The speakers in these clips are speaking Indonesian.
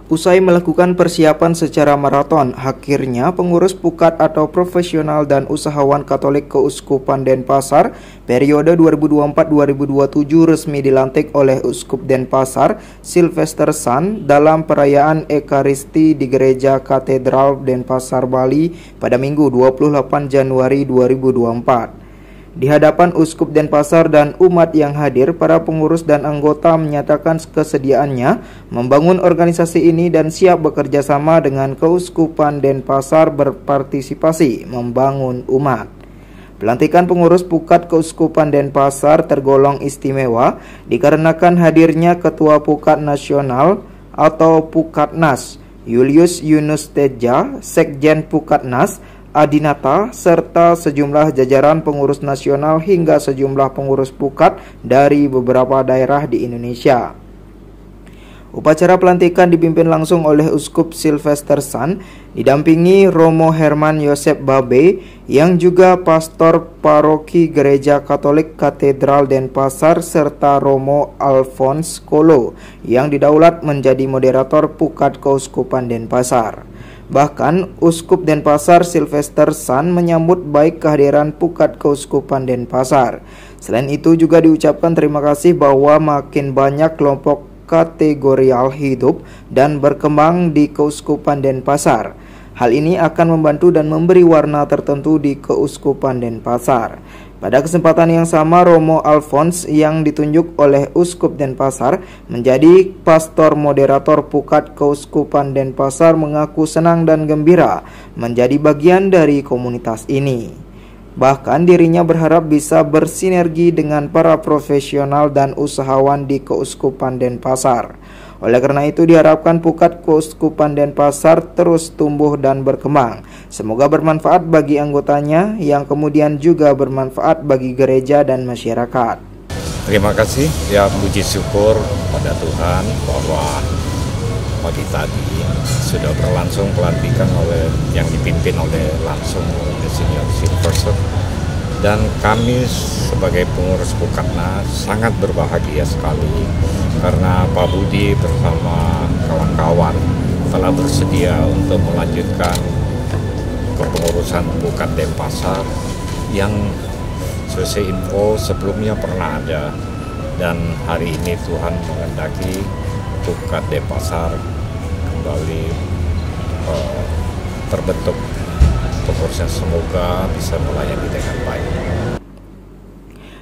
Usai melakukan persiapan secara maraton, akhirnya pengurus pukat atau profesional dan usahawan Katolik Keuskupan Denpasar periode 2024-2027 resmi dilantik oleh Uskup Denpasar, Sylvester Sun, dalam perayaan Ekaristi di Gereja Katedral Denpasar, Bali pada Minggu 28 Januari 2024. Di hadapan Uskup Denpasar dan umat yang hadir, para pengurus dan anggota menyatakan kesediaannya membangun organisasi ini dan siap bekerja sama dengan Keuskupan Denpasar berpartisipasi membangun umat. Pelantikan pengurus pukat Keuskupan Denpasar tergolong istimewa dikarenakan hadirnya Ketua Pukat Nasional atau Pukatnas, Julius Yunus Teja, Sekjen Pukatnas, Adinata, serta sejumlah jajaran pengurus nasional hingga sejumlah pengurus pukat dari beberapa daerah di Indonesia. Upacara pelantikan dipimpin langsung oleh Uskup Sylvester Sun, didampingi Romo Herman Yosep Babe yang juga pastor paroki Gereja Katolik Katedral Denpasar, serta Romo Alphonse Kolo yang didaulat menjadi moderator pukat Keuskupan Denpasar. Bahkan, Uskup Denpasar Sylvester Sun menyambut baik kehadiran pukat Keuskupan Denpasar. Selain itu juga diucapkan terima kasih bahwa makin banyak kelompok kategorial hidup dan berkembang di Keuskupan Denpasar. Hal ini akan membantu dan memberi warna tertentu di Keuskupan Denpasar. Pada kesempatan yang sama, Romo Alphonse yang ditunjuk oleh Uskup Denpasar menjadi pastor moderator pukat Keuskupan Denpasar mengaku senang dan gembira menjadi bagian dari komunitas ini. Bahkan dirinya berharap bisa bersinergi dengan para profesional dan usahawan di Keuskupan Denpasar. Oleh karena itu diharapkan pukat Keuskupan Denpasar terus tumbuh dan berkembang. Semoga bermanfaat bagi anggotanya yang kemudian juga bermanfaat bagi gereja dan masyarakat. Terima kasih, ya puji syukur pada Tuhan bahwa pagi tadi sudah berlangsung pelantikan yang dipimpin langsung oleh Senior Sylvester. Dan kami sebagai pengurus Pukatnas sangat berbahagia sekali karena Pak Budi bersama kawan-kawan telah bersedia untuk melanjutkan kepengurusan Pukat Denpasar yang sesuai info sebelumnya pernah ada, dan hari ini Tuhan menghendaki Pukat Denpasar kembali terbentuk. Pengurusan semoga bisa melayani dengan baik.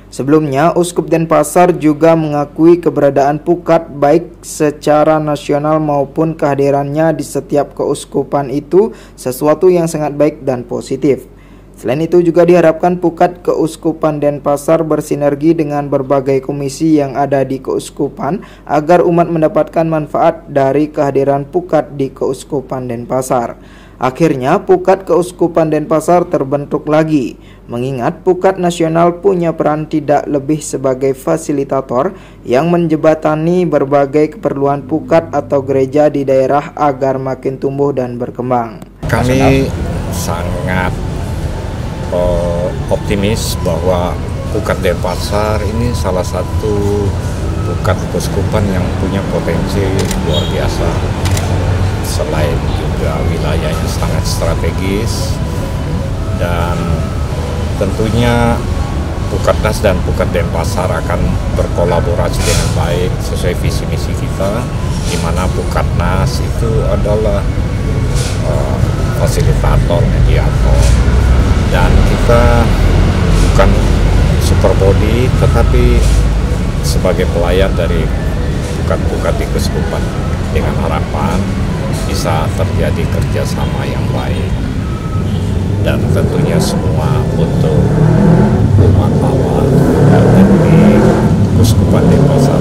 Sebelumnya, Uskup Denpasar juga mengakui keberadaan pukat baik secara nasional maupun kehadirannya di setiap keuskupan itu sesuatu yang sangat baik dan positif. Selain itu juga diharapkan pukat Keuskupan Denpasar bersinergi dengan berbagai komisi yang ada di keuskupan agar umat mendapatkan manfaat dari kehadiran pukat di Keuskupan Denpasar. Akhirnya pukat Keuskupan Denpasar terbentuk lagi, mengingat pukat nasional punya peran tidak lebih sebagai fasilitator yang menjembatani berbagai keperluan pukat atau gereja di daerah agar makin tumbuh dan berkembang. Kami sangat optimis bahwa pukat Denpasar ini salah satu pukat keuskupan yang punya potensi luar biasa. Selain juga wilayahnya sangat strategis, dan tentunya Pukatnas dan Pukat Denpasar akan berkolaborasi dengan baik sesuai visi misi kita, di mana Pukatnas itu adalah fasilitator, mediator, dan kita bukan super body tetapi sebagai pelayan dari pukat-pukat di keuskupan, dengan harapan bisa terjadi kerjasama yang baik dan tentunya semua untuk umat Allah dan di Keuskupan Denpasar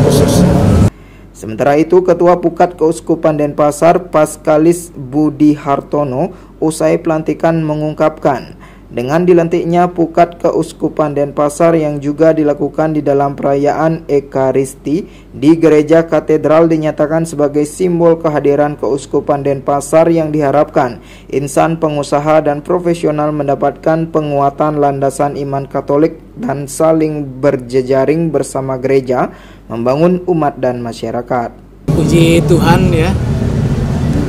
khususnya. Sementara itu, Ketua Pukat Keuskupan Denpasar Paskalis Budi Hartono usai pelantikan mengungkapkan, dengan dilantiknya pukat Keuskupan Denpasar yang juga dilakukan di dalam perayaan Ekaristi di Gereja Katedral dinyatakan sebagai simbol kehadiran Keuskupan Denpasar yang diharapkan insan pengusaha dan profesional mendapatkan penguatan landasan iman Katolik dan saling berjejaring bersama gereja membangun umat dan masyarakat. Puji Tuhan ya,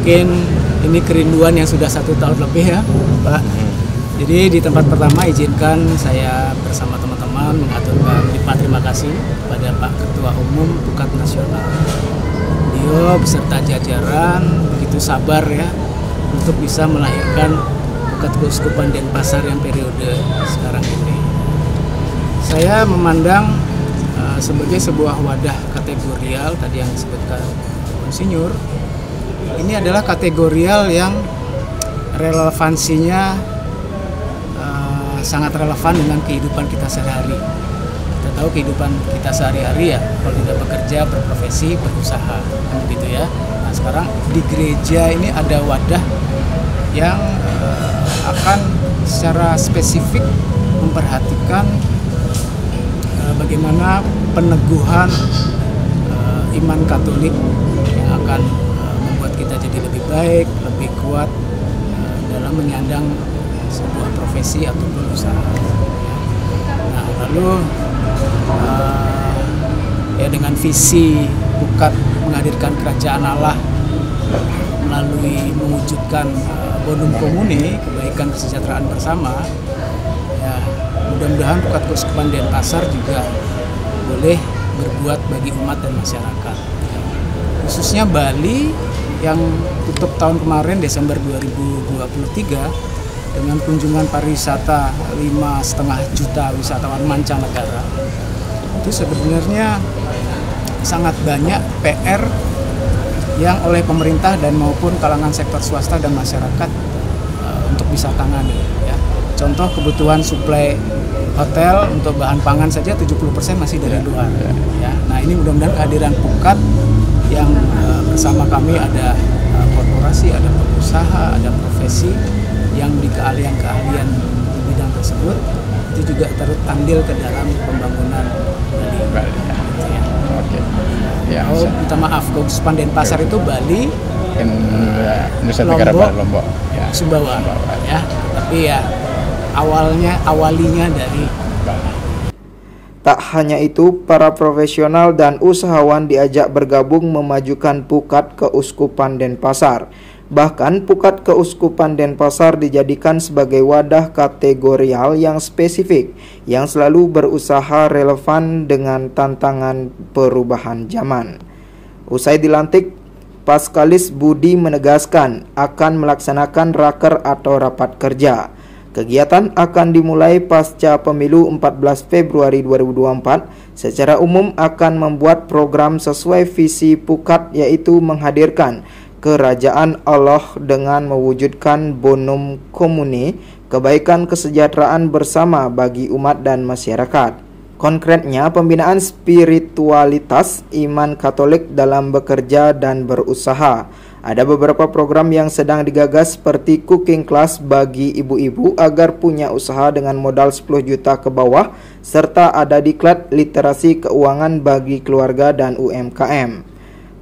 mungkin ini kerinduan yang sudah 1 tahun lebih ya Pak. Jadi di tempat pertama izinkan saya bersama teman-teman mengaturkan terima kasih kepada Pak Ketua Umum Pukat Nasional. Beliau beserta jajaran begitu sabar ya untuk bisa melahirkan Pukat Keuskupan Denpasar yang periode sekarang ini. Saya memandang sebagai sebuah wadah kategorial tadi yang disebutkan Monsinyur. Ini adalah kategorial yang relevansinya sangat relevan dengan kehidupan kita sehari-hari. Kita tahu kehidupan kita sehari-hari ya, kalau tidak bekerja, berprofesi, berusaha, kan begitu ya. Nah sekarang di gereja ini ada wadah yang akan secara spesifik memperhatikan bagaimana peneguhan iman Katolik yang akan membuat kita jadi lebih baik, lebih kuat dalam menyandang sebuah profesi ataupun usaha. Nah, lalu ya dengan visi Pukat menghadirkan kerajaan Allah melalui mewujudkan bonum comune, kebaikan kesejahteraan bersama. Ya, mudah-mudahan Pukat Keuskupan Denpasar juga boleh berbuat bagi umat dan masyarakat. Khususnya Bali yang tutup tahun kemarin Desember 2023 dengan kunjungan pariwisata 5,5 juta wisatawan mancanegara. Itu sebenarnya sangat banyak PR yang oleh pemerintah dan maupun kalangan sektor swasta dan masyarakat untuk bisa tangani ya. Contoh kebutuhan suplai hotel untuk bahan pangan saja 70% masih dari luar ya. Nah, ini mudah-mudahan kehadiran Pukat yang bersama kami ada korporasi, ada pengusaha, ada profesi yang di keahlian-keahlian di bidang tersebut itu juga turut andil ke dalam pembangunan Bali. Gitu ya. Oke. Ya, minta maaf, Keuskupan Denpasar itu Bali, Nusa Tenggara Barat, Lombok, ya. Sumbawa, ya. Tapi ya awalinya dari Bali. Tak hanya itu, para profesional dan usahawan diajak bergabung memajukan Pukat Keuskupan Denpasar. Bahkan Pukat Keuskupan Denpasar dijadikan sebagai wadah kategorial yang spesifik yang selalu berusaha relevan dengan tantangan perubahan zaman. Usai dilantik, Paskalis Budi menegaskan akan melaksanakan raker atau rapat kerja. Kegiatan akan dimulai pasca pemilu 14 Februari 2024. Secara umum akan membuat program sesuai visi Pukat, yaitu menghadirkan kerajaan Allah dengan mewujudkan bonum comune, kebaikan kesejahteraan bersama bagi umat dan masyarakat. Konkretnya, pembinaan spiritualitas iman Katolik dalam bekerja dan berusaha. Ada beberapa program yang sedang digagas seperti cooking class bagi ibu-ibu agar punya usaha dengan modal 10 juta ke bawah, serta ada diklat literasi keuangan bagi keluarga dan UMKM.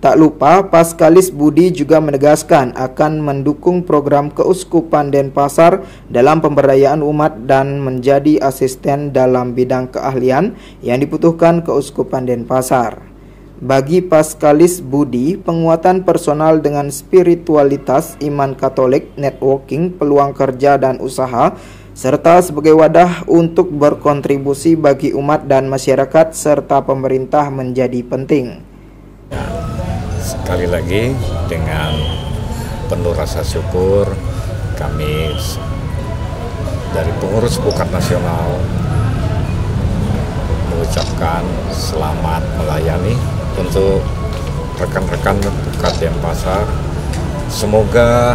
Tak lupa, Paskalis Budi juga menegaskan akan mendukung program Keuskupan Denpasar dalam pemberdayaan umat dan menjadi asisten dalam bidang keahlian yang dibutuhkan Keuskupan Denpasar. Bagi Paskalis Budi, penguatan personal dengan spiritualitas iman Katolik, networking, peluang kerja dan usaha, serta sebagai wadah untuk berkontribusi bagi umat dan masyarakat serta pemerintah menjadi penting. Sekali lagi dengan penuh rasa syukur kami dari pengurus Pukat Nasional mengucapkan selamat melayani untuk rekan-rekan Pukat Denpasar. Semoga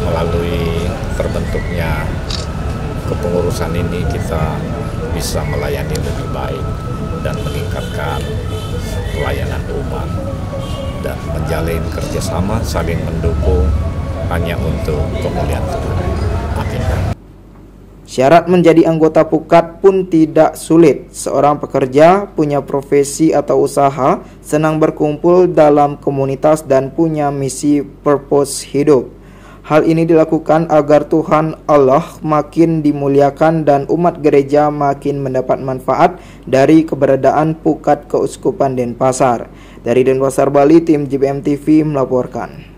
melalui terbentuknya kepengurusan ini kita bisa melayani lebih baik dan meningkatkan pelayanan umat dan menjalin kerjasama saling mendukung hanya untuk kemuliaan Tuhan. Amin. Syarat menjadi anggota Pukat pun tidak sulit. Seorang pekerja, punya profesi atau usaha, senang berkumpul dalam komunitas dan punya misi purpose hidup. Hal ini dilakukan agar Tuhan Allah makin dimuliakan dan umat gereja makin mendapat manfaat dari keberadaan Pukat Keuskupan Denpasar. Dari Denpasar, Bali, tim JBM TV melaporkan.